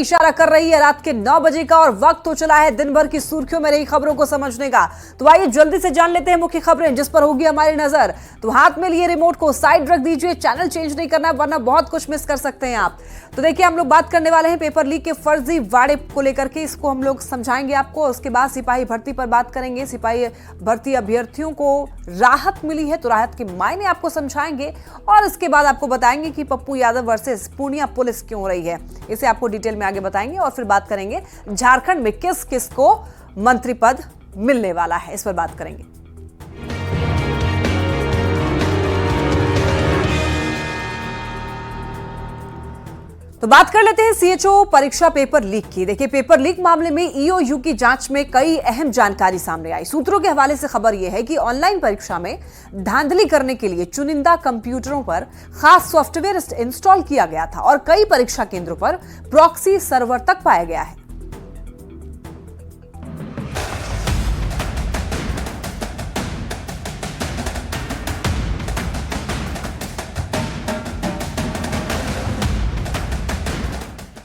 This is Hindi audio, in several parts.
इशारा कर रही है रात के 9 बजे का और वक्त हो चला है दिन भर की सुर्खियों में रही खबरों को समझने का। तो आइए जल्दी से जान लेते हैं मुख्य खबरें जिस पर होगी हमारी नजर। तो हाथ में लिए रिमोट को साइड रख दीजिए, चैनल चेंज नहीं करना वरना बहुत कुछ मिस कर सकते हैं आप। तो देखिए हम लोग बात करने वाले हैं पेपर लीक के फर्जी वाड़े को लेकर के, इसको हम लोग समझाएंगे आपको। उसके बाद सिपाही भर्ती पर बात करेंगे, सिपाही भर्ती अभ्यर्थियों को राहत मिली है तो राहत के मायने आपको समझाएंगे और इसके बाद आपको बताएंगे कि पप्पू यादव वर्सेस पूर्णिया पुलिस क्यों हो रही है, इसे आपको डिटेल में आगे बताएंगे। और फिर बात करेंगे झारखंड में किस किस को मंत्री पद मिलने वाला है, इस पर बात करेंगे। तो बात कर लेते हैं सीएचओ परीक्षा पेपर लीक की। देखिए पेपर लीक मामले में ईओयू की जांच में कई अहम जानकारी सामने आई। सूत्रों के हवाले से खबर यह है कि ऑनलाइन परीक्षा में धांधली करने के लिए चुनिंदा कंप्यूटरों पर खास सॉफ्टवेयर इंस्टॉल किया गया था और कई परीक्षा केंद्रों पर प्रॉक्सी सर्वर तक पाया गया है।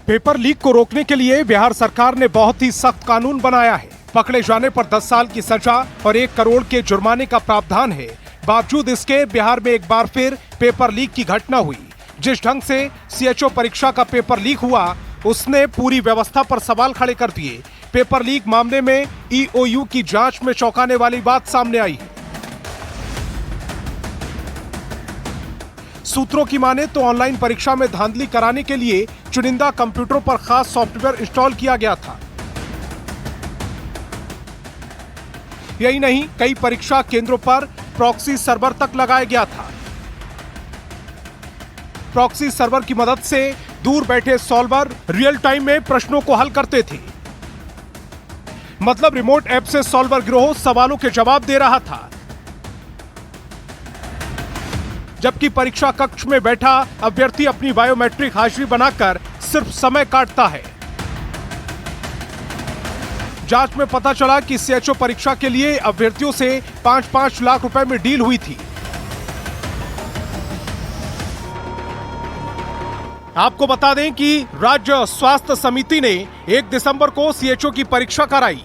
पेपर लीक को रोकने के लिए बिहार सरकार ने बहुत ही सख्त कानून बनाया है। पकड़े जाने पर 10 साल की सजा और 1 करोड़ के जुर्माने का प्रावधान है। बावजूद इसके बिहार में एक बार फिर पेपर लीक की घटना हुई। जिस ढंग से सीएचओ परीक्षा का पेपर लीक हुआ उसने पूरी व्यवस्था पर सवाल खड़े कर दिए। पेपर लीक मामले में ईओयू की जांच में चौंकाने वाली बात सामने आई है। सूत्रों की माने तो ऑनलाइन परीक्षा में धांधली कराने के लिए चुनिंदा कंप्यूटरों पर खास सॉफ्टवेयर इंस्टॉल किया गया था। यही नहीं, कई परीक्षा केंद्रों पर प्रॉक्सी सर्वर तक लगाया गया था। प्रॉक्सी सर्वर की मदद से दूर बैठे सॉल्वर रियल टाइम में प्रश्नों को हल करते थे। मतलब रिमोट ऐप से सॉल्वर गिरोह सवालों के जवाब दे रहा था, जबकि परीक्षा कक्ष में बैठा अभ्यर्थी अपनी बायोमेट्रिक हाजिरी बनाकर सिर्फ समय काटता है। जांच में पता चला कि सीएचओ परीक्षा के लिए अभ्यर्थियों से 5-5 लाख रुपए में डील हुई थी। आपको बता दें कि राज्य स्वास्थ्य समिति ने 1 दिसंबर को सीएचओ की परीक्षा कराई।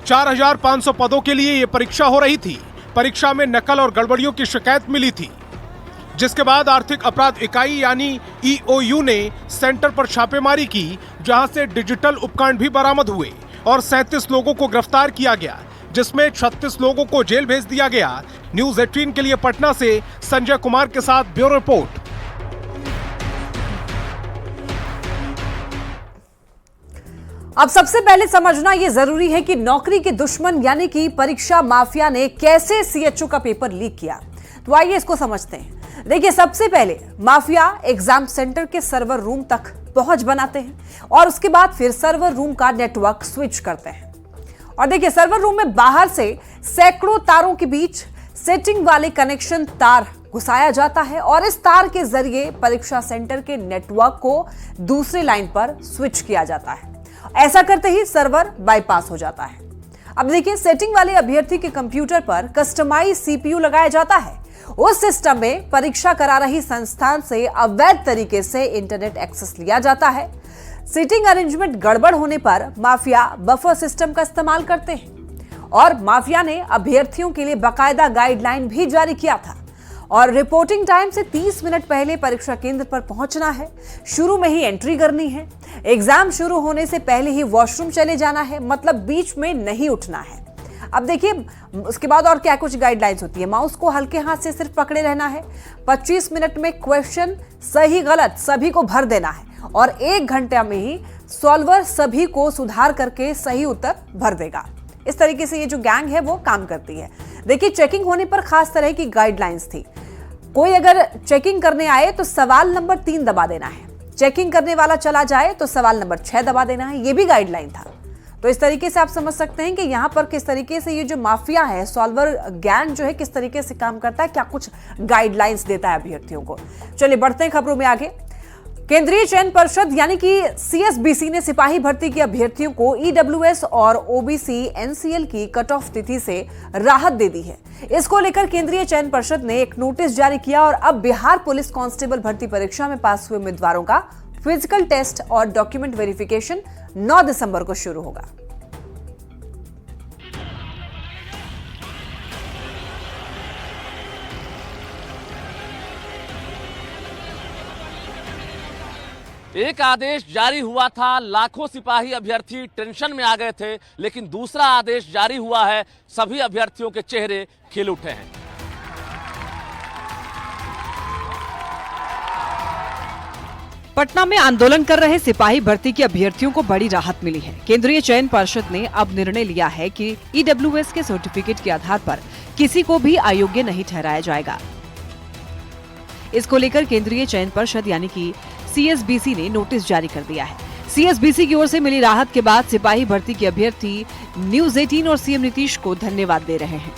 4500 पदों के लिए यह परीक्षा हो रही थी। परीक्षा में नकल और गड़बड़ियों की शिकायत मिली थी, जिसके बाद आर्थिक अपराध इकाई यानी ईओयू ने सेंटर पर छापेमारी की, जहां से डिजिटल उपकरण भी बरामद हुए और 37 लोगों को गिरफ्तार किया गया, जिसमें 36 लोगों को जेल भेज दिया गया। न्यूज़ 18 के लिए पटना से संजय कुमार के साथ ब्यूरो रिपोर्ट। अब सबसे पहले समझना यह जरूरी है कि नौकरी के दुश्मन यानी कि परीक्षा माफिया ने कैसे सीएचओ का पेपर लीक किया। तो आइए इसको समझते हैं। देखिए सबसे पहले माफिया एग्जाम सेंटर के सर्वर रूम तक पहुंच बनाते हैं और उसके बाद फिर सर्वर रूम का नेटवर्क स्विच करते हैं। और देखिए सर्वर रूम में बाहर से सैकड़ों तारों के बीच सेटिंग वाले कनेक्शन तार घुसाया जाता है और इस तार के जरिए परीक्षा सेंटर के नेटवर्क को दूसरी लाइन पर स्विच किया जाता है। ऐसा करते ही सर्वर बाईपास हो जाता है। अब देखिए सेटिंग वाले अभ्यर्थी के कंप्यूटर पर कस्टमाइज सीपीयू लगाया जाता है। उस सिस्टम में परीक्षा करा रही संस्थान से अवैध तरीके से इंटरनेट एक्सेस लिया जाता है। सीटिंग अरेंजमेंट गड़बड़ होने पर माफिया बफर सिस्टम का इस्तेमाल करते हैं और माफिया ने अभ्यर्थियों के लिए बाकायदा गाइडलाइन भी जारी किया था और रिपोर्टिंग टाइम से 30 मिनट पहले परीक्षा केंद्र पर पहुंचना है, शुरू में ही एंट्री करनी है, एग्जाम शुरू होने से पहले ही वॉशरूम चले जाना है, मतलब बीच में नहीं उठना है। अब देखिए उसके बाद और क्या कुछ गाइडलाइंस होती है। माउस को हल्के हाथ से सिर्फ पकड़े रहना है, 25 मिनट में क्वेश्चन सही गलत सभी को भर देना है और 1 घंटे में ही सॉल्वर सभी को सुधार करके सही उत्तर भर देगा। इस तरीके से ये जो गैंग है वो काम करती है। देखिए चेकिंग होने पर खास तरह की गाइडलाइंस थी। कोई अगर चेकिंग करने आए तो सवाल नंबर 3 दबा देना है, चेकिंग करने वाला चला जाए तो सवाल नंबर 6 दबा देना है, ये भी गाइडलाइन था। तो इस तरीके से आप समझ सकते हैं कि यहाँ पर किस तरीके से ये जो माफिया है, सॉल्वर गैंग जो है किस तरीके से काम करता है, क्या कुछ गाइडलाइंस देता है अभ्यर्थियों को। चलिए बढ़ते हैं खबरों में आगे। केंद्रीय चयन परिषद यानी कि सीएसबीसी ने सिपाही भर्ती के अभ्यर्थियों को ईडब्ल्यूएस और ओबीसी एनसीएल की कट ऑफ तिथि से राहत दे दी है। इसको लेकर केंद्रीय चयन परिषद ने एक नोटिस जारी किया और अब बिहार पुलिस कांस्टेबल भर्ती परीक्षा में पास हुए उम्मीदवारों का फिजिकल टेस्ट और डॉक्यूमेंट वेरिफिकेशन 9 दिसंबर को शुरू होगा। एक आदेश जारी हुआ था, लाखों सिपाही अभ्यर्थी टेंशन में आ गए थे, लेकिन दूसरा आदेश जारी हुआ है, सभी अभ्यर्थियों के चेहरे खिल उठे हैं। पटना में आंदोलन कर रहे सिपाही भर्ती के अभ्यर्थियों को बड़ी राहत मिली है। केंद्रीय चयन पर्षद ने अब निर्णय लिया है कि ईडब्ल्यूएस के सर्टिफिकेट के आधार पर किसी को भी अयोग्य नहीं ठहराया जाएगा। इसको लेकर केंद्रीय चयन पर्षद यानी कि सीएसबीसी ने नोटिस जारी कर दिया है। सीएसबीसी की ओर से मिली राहत के बाद सिपाही भर्ती के अभ्यर्थी न्यूज 18 और सीएम नीतीश को धन्यवाद दे रहे हैं।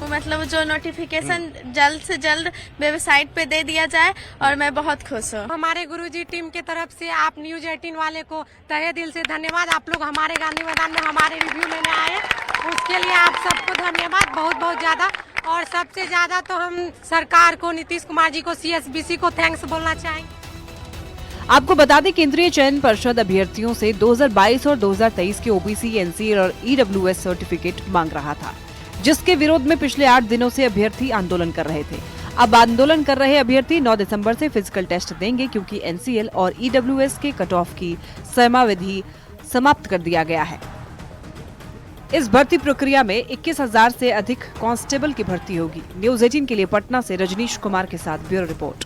मतलब जो नोटिफिकेशन जल्द से जल्द वेबसाइट पे दे दिया जाए और मैं बहुत खुश हूँ। हमारे गुरुजी टीम की तरफ से आप न्यूज 18 वाले को तहे दिल से धन्यवाद। आप लोग हमारे गांधी मैदान में हमारे रिव्यू लेने आए, उसके लिए आप सबको धन्यवाद बहुत बहुत ज्यादा। और सबसे ज्यादा तो हम सरकार को, नीतीश कुमार जी को, सीएसबीसी को थैंक्स बोलना चाहेंगे। आपको बता दें, केंद्रीय चयन पर्षद अभ्यर्थियों से 2022 और 2023 के ओबीसी, एनसीएल और ईडब्ल्यूएस सर्टिफिकेट मांग रहा था, जिसके विरोध में पिछले 8 दिनों से अभ्यर्थी आंदोलन कर रहे थे। अब आंदोलन कर रहे अभ्यर्थी 9 दिसंबर से फिजिकल टेस्ट देंगे, क्योंकि एनसीएल और ईडब्ल्यूएस के कट ऑफ की समयावधि समाप्त कर दिया गया है। इस भर्ती प्रक्रिया में 21,000 से अधिक कांस्टेबल की भर्ती होगी। न्यूज 18 के लिए पटना से रजनीश कुमार के साथ ब्यूरो रिपोर्ट।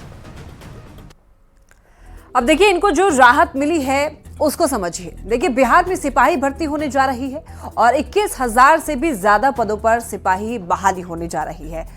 अब देखिए, इनको जो राहत मिली है उसको समझिए। देखिए, बिहार में सिपाही भर्ती होने जा रही है और 21,000 से भी ज्यादा पदों पर सिपाही बहाली होने जा रही है।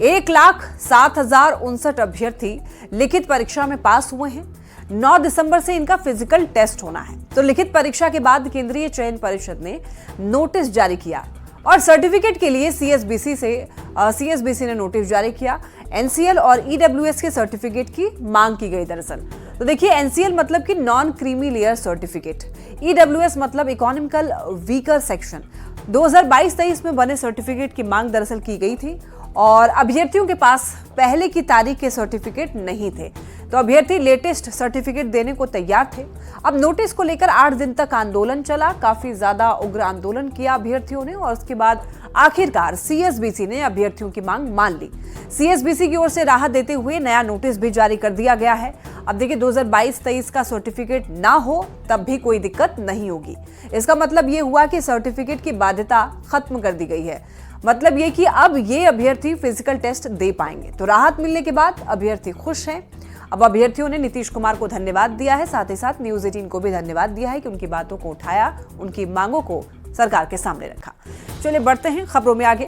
1,07,059 अभ्यर्थी लिखित परीक्षा में पास हुए हैं। 9 दिसंबर से इनका फिजिकल टेस्ट होना है। तो लिखित परीक्षा के बाद केंद्रीय चयन परिषद ने नोटिस जारी किया और सर्टिफिकेट के लिए सीएसबीसी ने नोटिस जारी किया। एनसीएल और ईडब्ल्यूएस के सर्टिफिकेट की मांग की गई। दरअसल तो देखिए, एनसीएल मतलब कि non creamy layer certificate, EWS मतलब इकोनॉमिकल वीकर सेक्शन। 2022-23 में बने सर्टिफिकेट की मांग दरअसल की गई थी और अभ्यर्थियों के पास पहले की तारीख के सर्टिफिकेट नहीं थे, तो अभ्यर्थी लेटेस्ट सर्टिफिकेट देने को तैयार थे। अब नोटिस को लेकर 8 दिन तक आंदोलन चला, काफी ज्यादा उग्र आंदोलन किया अभ्यर्थियों ने और उसके बाद आखिरकार सीएसबीसी ने अभ्यर्थियों की मांग मान ली। सीएसबीसी की ओर से राहत देते हुए नया नोटिस भी जारी कर दिया गया है। अब देखिए, 2022-23 का सर्टिफिकेट ना हो तब भी कोई दिक्कत नहीं होगी। इसका मतलब ये हुआ कि सर्टिफिकेट की बाध्यता खत्म कर दी गई है। मतलब ये कि अब ये अभ्यर्थी फिजिकल टेस्ट दे पाएंगे। तो राहत मिलने के बाद अभ्यर्थी खुश हैं। अब अभ्यर्थियों ने नीतीश कुमार को धन्यवाद दिया है, साथ ही साथ न्यूज 18 को भी धन्यवाद दिया है कि उनकी बातों को उठाया, उनकी मांगों को सरकार के सामने रखा। चलिए बढ़ते हैं खबरों में आगे।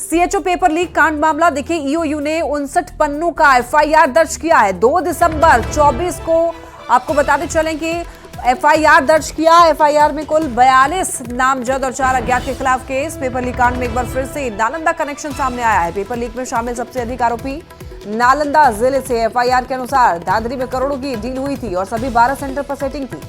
सीएचओ पेपर लीक कांड मामला। देखिए, ईओयू ने 59 पन्नों का एफआईआर दर्ज किया है। 2 दिसंबर 24 को आपको बताते चलें कि एफआईआर दर्ज किया। एफआईआर में कुल 42 नामजद और 4 अज्ञात के खिलाफ केस। पेपर लीक कांड में एक बार फिर से नालंदा कनेक्शन सामने आया है। पेपर लीक में शामिल सबसे अधिक आरोपी नालंदा जिले से। एफआईआर के अनुसार धांधली में करोड़ों की डील हुई थी और सभी 12 सेंटर पर सेटिंग थी।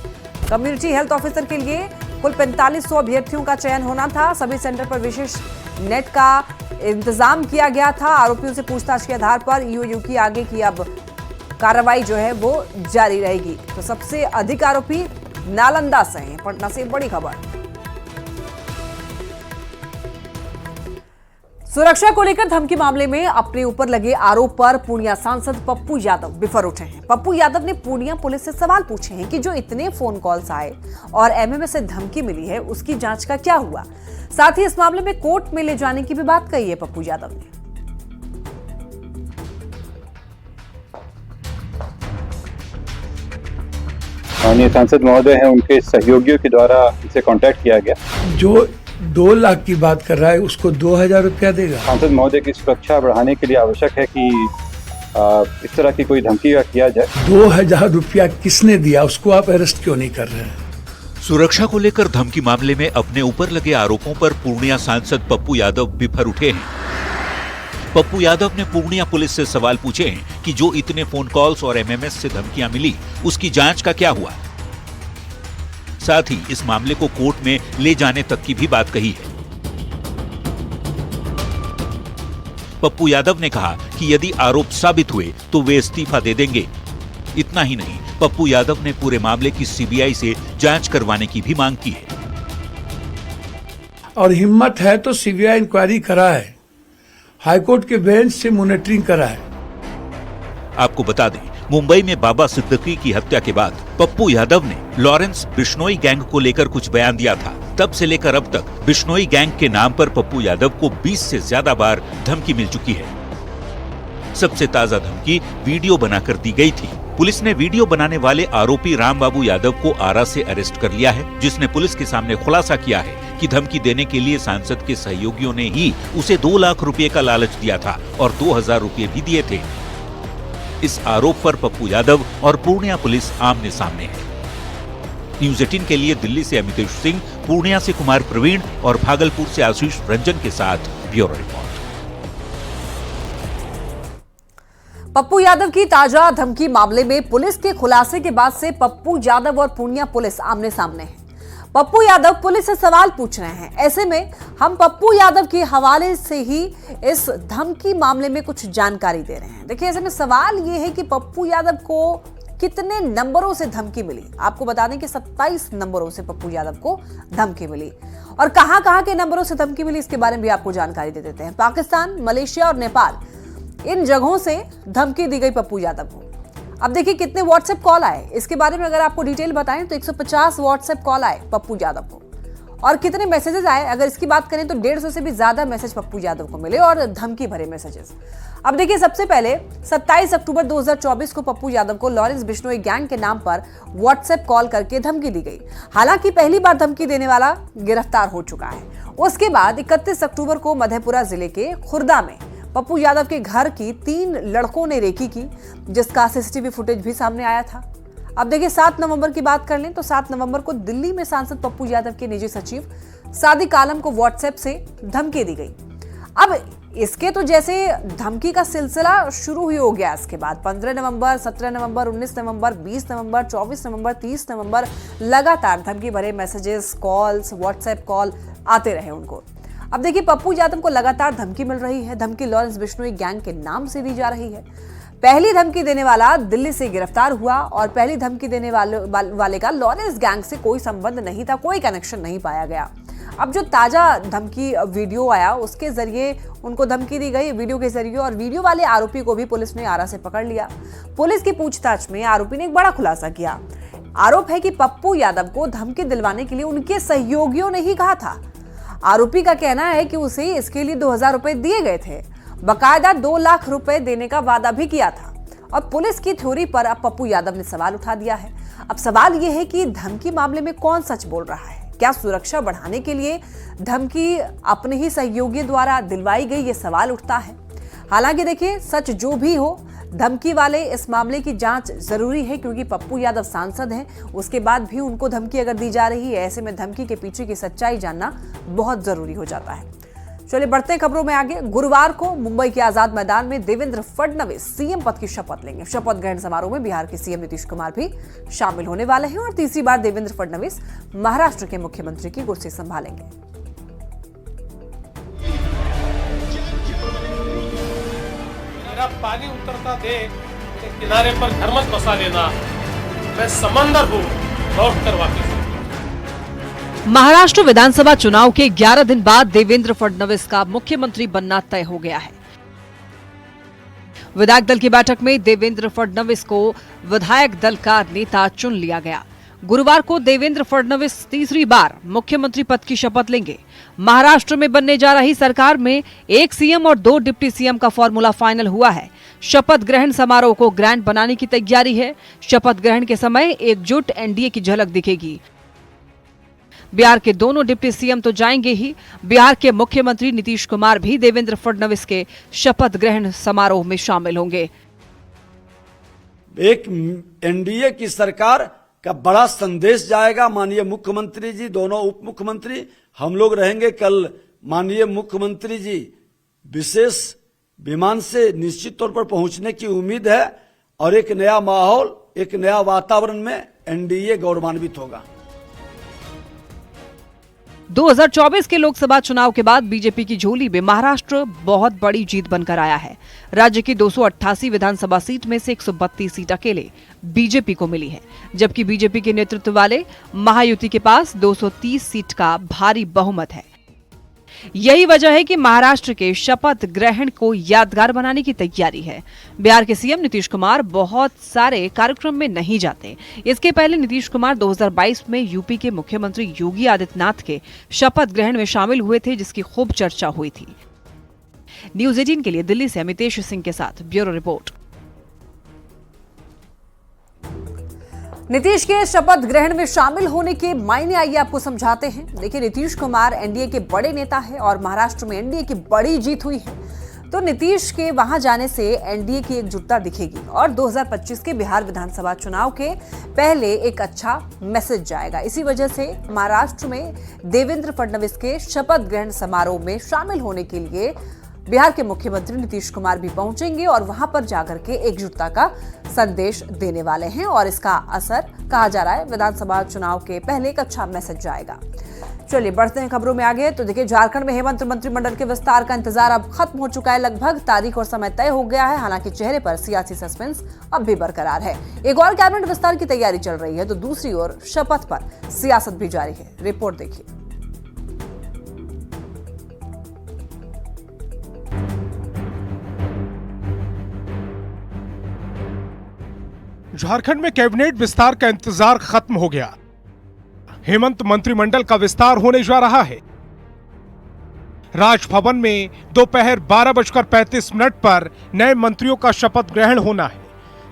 कम्युनिटी हेल्थ ऑफिसर के लिए कुल 4500 अभ्यर्थियों का चयन होना था। सभी सेंटर पर विशेष नेट का इंतजाम किया गया था। आरोपियों से पूछताछ के आधार पर ईओयू की आगे की अब कार्रवाई जो है वो जारी रहेगी। तो सबसे अधिक आरोपी नालंदा से हैं। पटना से बड़ी खबर। सुरक्षा को लेकर धमकी मामले में अपने ऊपर लगे आरोप पर पूर्णिया सांसद पप्पू यादव बिफर उठे हैं। पप्पू यादव ने पूर्णिया पुलिस से सवाल पूछे हैं कि जो इतने फोन कॉल्स आए और एमएमएस से धमकी मिली है, उसकी जांच का क्या हुआ। साथ ही इस मामले में कोर्ट में ले जाने की भी बात कही है पप्पू यादव ने। माननीय सांसद महोदय हैं, उनके सहयोगियों के द्वारा इसे कांटेक्ट किया गया। जो 2 लाख की बात कर रहा है उसको 2,000 रुपया देगा। सांसद महोदय की सुरक्षा बढ़ाने के लिए आवश्यक है कि इस तरह की कोई धमकी का किया जाए। 2,000 रुपया किसने दिया, उसको आप अरेस्ट क्यों नहीं कर रहे हैं? सुरक्षा को लेकर धमकी मामले में अपने ऊपर लगे आरोपों पर पूर्णिया सांसद पप्पू यादव बिफर उठे हैं। पप्पू यादव ने पूर्णिया पुलिस से सवाल पूछे हैं कि जो इतने फोन कॉल्स और एमएमएस से धमकियां मिली, उसकी जांच का क्या हुआ। साथ ही इस मामले को कोर्ट में ले जाने तक की भी बात कही है। पप्पू यादव ने कहा कि यदि आरोप साबित हुए तो वे इस्तीफा दे देंगे। इतना ही नहीं, पप्पू यादव ने पूरे मामले की सीबीआई से जांच करवाने की भी मांग की है। और हिम्मत है तो सीबीआई इंक्वायरी कराए, हाईकोर्ट के बेंच से मॉनिटरिंग कराए। आपको बता दें, मुंबई में बाबा सिद्दीकी की हत्या के बाद पप्पू यादव ने लॉरेंस बिश्नोई गैंग को लेकर कुछ बयान दिया था। तब से लेकर अब तक बिश्नोई गैंग के नाम पर पप्पू यादव को 20 से ज्यादा बार धमकी मिल चुकी है। सबसे ताजा धमकी वीडियो बनाकर दी गई थी। पुलिस ने वीडियो बनाने वाले आरोपी रामबाबू यादव को आरा से अरेस्ट कर लिया है, जिसने पुलिस के सामने खुलासा किया है कि धमकी देने के लिए सांसद के सहयोगियों ने ही उसे 2 लाख रुपए का लालच दिया था और 2000 रुपए भी दिए थे। इस आरोप पर पप्पू यादव और पूर्णिया पुलिस आमने सामने है। न्यूज 18 के लिए दिल्ली से अमितेश सिंह, पूर्णिया से कुमार प्रवीण और भागलपुर से आशीष रंजन के साथ ब्यूरो रिपोर्ट। पप्पू यादव की ताजा धमकी मामले में पुलिस के खुलासे के बाद से पप्पू यादव और पूर्णिया पुलिस आमने सामने है। पप्पू यादव पुलिस से सवाल पूछ रहे हैं। ऐसे में हम पप्पू यादव के हवाले से ही इस धमकी मामले में कुछ जानकारी दे रहे हैं। देखिए, ऐसे में सवाल यह है कि पप्पू यादव को कितने नंबरों से धमकी मिली। आपको बता दें कि 27 नंबरों से पप्पू यादव को धमकी मिली और कहां के नंबरों से धमकी मिली, इसके बारे में भी आपको जानकारी दे देते हैं। पाकिस्तान, मलेशिया और नेपाल, इन जगहों से धमकी दी गई पप्पू यादव को। अब देखिए कितने व्हाट्सएप कॉल आए, इसके बारे में अगर आपको डिटेल बताएं तो 150 व्हाट्सएप कॉल आए पप्पू यादव को। और कितने मैसेजेस आए, अगर इसकी बात करें तो 150 से भी ज्यादा मैसेज पप्पू यादव को मिले और धमकी भरे मैसेजेस। अब देखिए, सबसे पहले 27 अक्टूबर 2024 को पप्पू यादव को लॉरेंस बिश्नोई गैंग के नाम पर व्हाट्सएप कॉल करके धमकी दी गई। हालांकि पहली बार धमकी देने वाला गिरफ्तार हो चुका है। उसके बाद 31 अक्टूबर को मधेपुरा जिले के खुर्दा में पप्पू यादव के घर की 3 लड़कों ने रेकी की, जिसका सीसीटीवी फुटेज भी सामने आया था। अब देखिए, 7 नवंबर की बात कर लें तो 7 नवंबर को दिल्ली में सांसद पप्पू यादव के निजी सचिव सादिक आलम को व्हाट्सएप से धमकी दी गई। अब इसके तो जैसे धमकी का सिलसिला शुरू ही हो गया। इसके बाद 15 नवंबर, 17 नवंबर, 19 नवंबर, 20 नवंबर, 24 नवंबर, 30 नवंबर लगातार धमकी भरे मैसेजेस, कॉल्स, व्हाट्सएप कॉल आते रहे उनको। अब देखिए, पप्पू यादव को लगातार धमकी मिल रही है। धमकी लॉरेंस बिश्नोई गैंग के नाम से दी जा रही है। पहली धमकी देने वाला दिल्ली से गिरफ्तार हुआ और पहली धमकी देने वाले का लॉरेंस गैंग से कोई संबंध नहीं था, कोई कनेक्शन नहीं पाया गया। अब जो ताजा धमकी वीडियो आया, उसके जरिए उनको धमकी दी गई वीडियो के जरिए, और वीडियो वाले आरोपी को भी पुलिस ने आरा से पकड़ लिया। पुलिस की पूछताछ में आरोपी ने एक बड़ा खुलासा किया। आरोप है कि पप्पू यादव को धमकी दिलवाने के लिए उनके सहयोगियों ने ही कहा था। आरोपी का कहना है कि उसे इसके लिए 2000 रुपए दिए गए थे, बकायदा 2 लाख रुपए देने का वादा भी किया था। और पुलिस की थ्योरी पर अब पप्पू यादव ने सवाल उठा दिया है। अब सवाल यह है कि धमकी मामले में कौन सच बोल रहा है? क्या सुरक्षा बढ़ाने के लिए धमकी अपने ही सहयोगी द्वारा दिलवाई गई, ये सवाल उठता है। हालांकि देखिए, सच जो भी हो, धमकी वाले इस मामले की जांच जरूरी है, क्योंकि पप्पू यादव सांसद हैं। उसके बाद भी उनको धमकी अगर दी जा रही है, ऐसे में धमकी के पीछे की सच्चाई जानना बहुत जरूरी हो जाता है। चलिए बढ़ते हैं खबरों में आगे। गुरुवार को मुंबई के आजाद मैदान में देवेंद्र फडणवीस सीएम पद की शपथ लेंगे। शपथ ग्रहण समारोह में बिहार के सीएम नीतीश कुमार भी शामिल होने वाले हैं और तीसरी बार देवेंद्र फडणवीस महाराष्ट्र के मुख्यमंत्री की कुर्सी संभालेंगे। मेरा पानी उतरता देख के किनारे पर घर मत बसा लेना, मैं समंदर हूँ, लौट कर वापस। महाराष्ट्र विधानसभा चुनाव के 11 दिन बाद देवेंद्र फडणवीस का मुख्यमंत्री बनना तय हो गया है। विधायक दल की बैठक में देवेंद्र फडणवीस को विधायक दल का नेता चुन लिया गया। गुरुवार को देवेंद्र फडणवीस तीसरी बार मुख्यमंत्री पद की शपथ लेंगे। महाराष्ट्र में बनने जा रही सरकार में 1 सीएम और 2 डिप्टी सीएम का फॉर्मूला फाइनल हुआ है। शपथ ग्रहण समारोह को ग्रैंड बनाने की तैयारी है। शपथ ग्रहण के समय एकजुट एनडीए की झलक दिखेगी। बिहार के दोनों डिप्टी सीएम तो जाएंगे ही, बिहार के मुख्यमंत्री नीतीश कुमार भी देवेंद्र फडणवीस के शपथ ग्रहण समारोह में शामिल होंगे। एक एनडीए की सरकार का बड़ा संदेश जाएगा। माननीय मुख्यमंत्री जी, दोनों उप मुख्यमंत्री, हम लोग रहेंगे। कल माननीय मुख्यमंत्री जी विशेष विमान से निश्चित तौर पर पहुंचने की उम्मीद है और एक नया माहौल, एक नया वातावरण में एनडीए गौरवान्वित होगा। 2024 के लोकसभा चुनाव के बाद बीजेपी की झोली में महाराष्ट्र बहुत बड़ी जीत बनकर आया है। राज्य की 288 विधानसभा सीट में से 132 सीट अकेले बीजेपी को मिली है, जबकि बीजेपी के नेतृत्व वाले महायुति के पास 230 सीट का भारी बहुमत है। यही वजह है कि महाराष्ट्र के शपथ ग्रहण को यादगार बनाने की तैयारी है। बिहार के सीएम नीतीश कुमार बहुत सारे कार्यक्रम में नहीं जाते। इसके पहले नीतीश कुमार 2022 में यूपी के मुख्यमंत्री योगी आदित्यनाथ के शपथ ग्रहण में शामिल हुए थे, जिसकी खूब चर्चा हुई थी। न्यूज़ 18 के लिए दिल्ली से अमितेश सिंह के साथ ब्यूरो रिपोर्ट। नीतीश के शपथ ग्रहण में शामिल होने के मायने आइए आपको समझाते हैं। देखिए, नीतीश कुमार एनडीए के बड़े नेता है और महाराष्ट्र में एनडीए की बड़ी जीत हुई है, तो नीतीश के वहां जाने से एनडीए की एकजुटता दिखेगी और 2025 के बिहार विधानसभा चुनाव के पहले एक अच्छा मैसेज जाएगा। इसी वजह से महाराष्ट्र में देवेंद्र फडणवीस के शपथ ग्रहण समारोह में शामिल होने के लिए बिहार के मुख्यमंत्री नीतीश कुमार भी पहुंचेंगे और वहां पर जाकर के एकजुटता का संदेश देने वाले हैं और इसका असर कहा जा रहा है विधानसभा चुनाव के पहले एक अच्छा मैसेज जाएगा। चलिए बढ़ते हैं खबरों में आगे। तो देखिए, झारखंड में हेमंत मंत्रिमंडल के विस्तार का इंतजार अब खत्म हो चुका है। लगभग तारीख और समय तय हो गया है। हालांकि चेहरे पर सियासी सस्पेंस अब भी बरकरार है। एक और कैबिनेट विस्तार की तैयारी चल रही है, तो दूसरी ओर शपथ पर सियासत भी जारी है। रिपोर्ट देखिए। झारखंड में कैबिनेट विस्तार का इंतजार खत्म हो गया। हेमंत मंत्रिमंडल का विस्तार होने जा रहा है। राजभवन में दोपहर 12:35 पर नए मंत्रियों का शपथ ग्रहण होना है।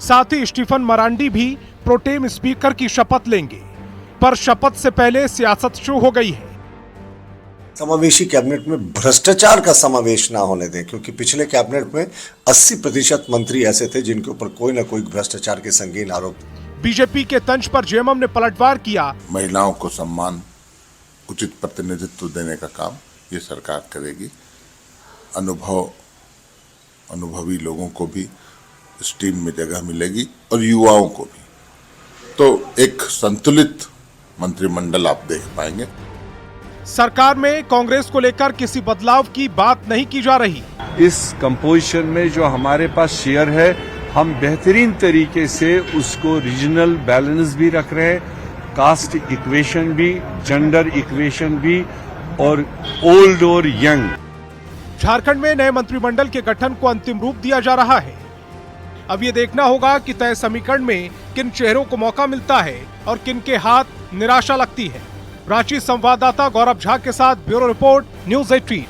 साथ ही स्टीफन मरांडी भी प्रोटेम स्पीकर की शपथ लेंगे, पर शपथ से पहले सियासत शुरू हो गई है। समावेशी कैबिनेट में भ्रष्टाचार का समावेश ना होने दें, क्योंकि पिछले कैबिनेट में 80% मंत्री ऐसे थे जिनके ऊपर कोई ना कोई भ्रष्टाचार के संगीन आरोप। बीजेपी के तंज पर जेएमएम ने पलटवार किया। महिलाओं को सम्मान, उचित प्रतिनिधित्व देने का काम ये सरकार करेगी। अनुभवी लोगों को भी इस टीम में जगह मिलेगी और युवाओं को भी। तो एक संतुलित मंत्रिमंडल आप देख पाएंगे। सरकार में कांग्रेस को लेकर किसी बदलाव की बात नहीं की जा रही। इस कंपोजिशन में जो हमारे पास शेयर है, हम बेहतरीन तरीके से उसको रीजनल बैलेंस भी रख रहे हैं, कास्ट इक्वेशन भी, जेंडर इक्वेशन भी और ओल्ड और यंग। झारखंड में नए मंत्रिमंडल के गठन को अंतिम रूप दिया जा रहा है। अब ये देखना होगा कि तय समीकरण में किन चेहरों को मौका मिलता है और किन के हाथ निराशा लगती है। रांची संवाददाता गौरव झा के साथ ब्यूरो रिपोर्ट, न्यूज़ 18।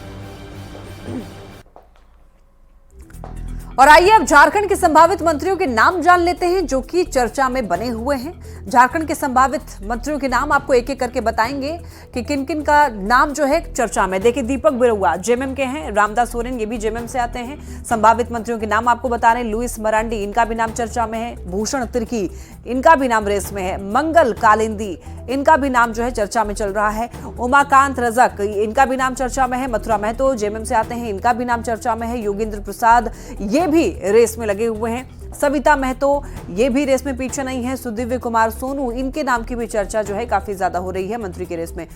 और आइए अब झारखंड के संभावित मंत्रियों के नाम जान लेते हैं जो कि चर्चा में बने हुए हैं। झारखंड के संभावित मंत्रियों के नाम आपको एक एक करके बताएंगे कि किन किन का नाम जो है चर्चा में। देखिए, दीपक बिरुआ जेएमएम के हैं, रामदास सोरेन ये भी जेएमएम से आते हैं। संभावित मंत्रियों के नाम आपको बता रहे हैं। लुइस मरांडी, इनका भी नाम चर्चा में है। भूषण तिर्की, इनका भी नाम रेस में है। मंगल कालिंदी, इनका भी नाम जो है चर्चा में चल रहा है। उमाकांत रजक, इनका भी नाम चर्चा में है। मथुरा महतो जेएमएम से आते हैं, इनका भी नाम चर्चा में है। योगेंद्र प्रसाद ये भी रेस में लगे हुए हैं। सविता महतो ये भी रेस में पीछे नहीं है। सुदीव्य कुमार सोनू, इनके नाम की भी चर्चा जो है काफी ज्यादा हो रही है मंत्री के रेस में।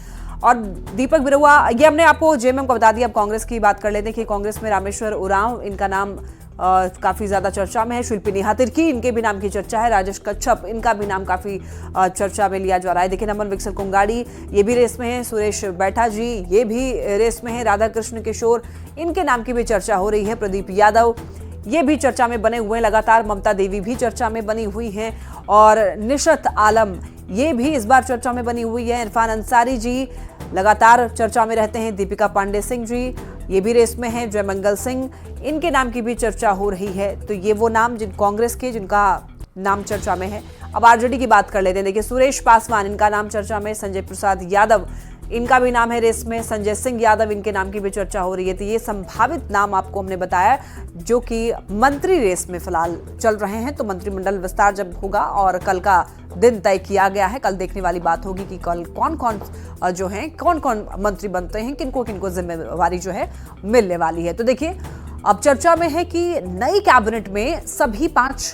और दीपक बिरुआ, ये हमने आपको जेएमएम को बता दिया। अब कांग्रेस की बात कर लेते हैं कि कांग्रेस में रामेश्वर उरांव, इनका नाम काफी ज्यादा चर्चा में है। शिल्पी नेहा तिर्की, इनके भी नाम की चर्चा है। राजेश कच्छप, इनका भी नाम काफी चर्चा में लिया जा रहा है। देखिए, नमन विक्सर कुंगाड़ी ये भी रेस में है। सुरेश बैठा जी ये भी रेस में है। राधा कृष्ण किशोर, इनके नाम की भी चर्चा हो रही है। प्रदीप यादव ये भी चर्चा में बने हुए हैं लगातार। ममता देवी भी चर्चा में बनी हुई हैं और निशत आलम ये भी इस बार चर्चा में बनी हुई है। इरफान अंसारी जी लगातार चर्चा में रहते हैं। दीपिका पांडे सिंह जी ये भी रेस में हैं। जयमंगल सिंह, इनके नाम की भी चर्चा हो रही है। तो ये वो नाम कांग्रेस के जिनका नाम चर्चा में है। अब आरजेडी की बात कर लेते हैं। देखिए, सुरेश पासवान, इनका नाम चर्चा में। संजय प्रसाद यादव, इनका भी नाम है रेस में। संजय सिंह यादव, इनके नाम की भी चर्चा हो रही है। तो ये संभावित नाम आपको हमने बताया जो कि मंत्री रेस में फिलहाल चल रहे हैं। तो मंत्रिमंडल विस्तार जब होगा और कल का दिन तय किया गया है, कल देखने वाली बात होगी कि कल कौन कौन जो हैं, कौन कौन मंत्री बनते हैं, किनको किनको जिम्मेवारी जो है मिलने वाली है। तो देखिए, अब चर्चा में है कि नई कैबिनेट में सभी 5